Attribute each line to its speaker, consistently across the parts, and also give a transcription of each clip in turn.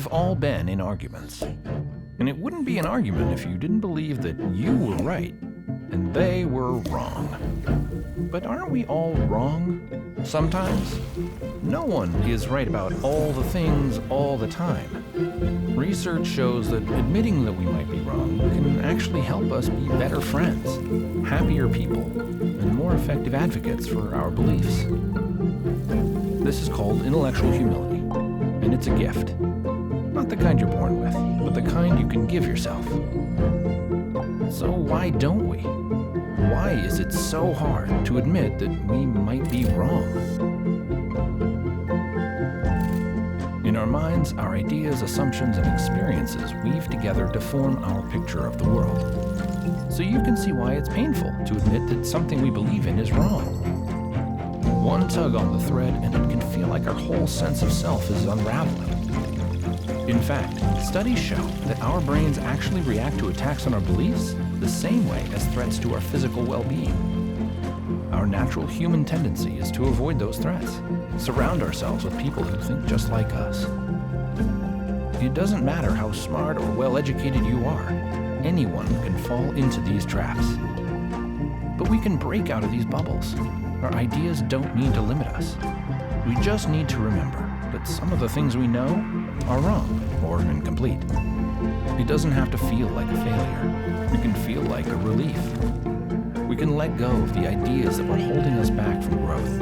Speaker 1: We've all been in arguments. And it wouldn't be an argument if you didn't believe that you were right and they were wrong. But aren't we all wrong sometimes? No one is right about all the things all the time. Research shows that admitting that we might be wrong can actually help us be better friends, happier people, and more effective advocates for our beliefs. This is called intellectual humility, and it's a gift. Not the kind you're born with, but the kind you can give yourself. So why don't we? Why is it so hard to admit that we might be wrong? In our minds, our ideas, assumptions, and experiences weave together to form our picture of the world. So you can see why it's painful to admit that something we believe in is wrong. One tug on the thread and it can feel like our whole sense of self is unraveling. In fact, studies show that our brains actually react to attacks on our beliefs the same way as threats to our physical well-being. Our natural human tendency is to avoid those threats, surround ourselves with people who think just like us. It doesn't matter how smart or well-educated you are, anyone can fall into these traps. But we can break out of these bubbles. Our ideas don't need to limit us. We just need to remember that some of the things we know are wrong or incomplete. It doesn't have to feel like a failure. It can feel like a relief. We can let go of the ideas that were holding us back from growth.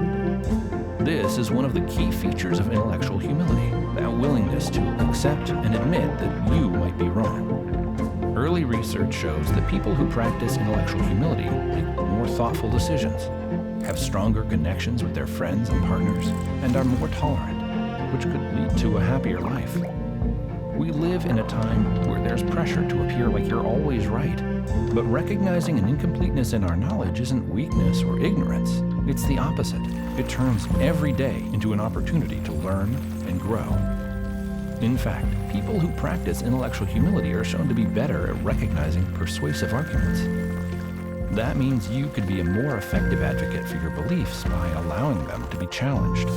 Speaker 1: This is one of the key features of intellectual humility, that willingness to accept and admit that you might be wrong. Early research shows that people who practice intellectual humility make more thoughtful decisions, have stronger connections with their friends and partners, and are more tolerant, which could lead to a happier life. We live in a time where there's pressure to appear like you're always right, but recognizing an incompleteness in our knowledge isn't weakness or ignorance. It's the opposite. It turns every day into an opportunity to learn and grow. In fact, people who practice intellectual humility are shown to be better at recognizing persuasive arguments. That means you could be a more effective advocate for your beliefs by allowing them to be challenged.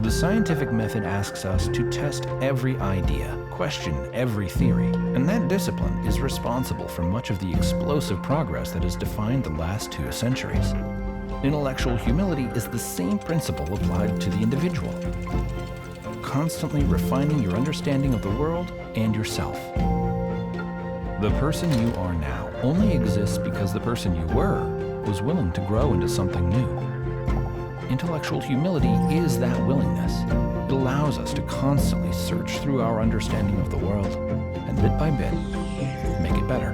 Speaker 1: The scientific method asks us to test every idea, question every theory, and that discipline is responsible for much of the explosive progress that has defined the last 2 centuries. Intellectual humility is the same principle applied to the individual, constantly refining your understanding of the world and yourself. The person you are now only exists because the person you were was willing to grow into something new. Intellectual humility is that willingness. It allows us to constantly search through our understanding of the world and bit by bit, make it better.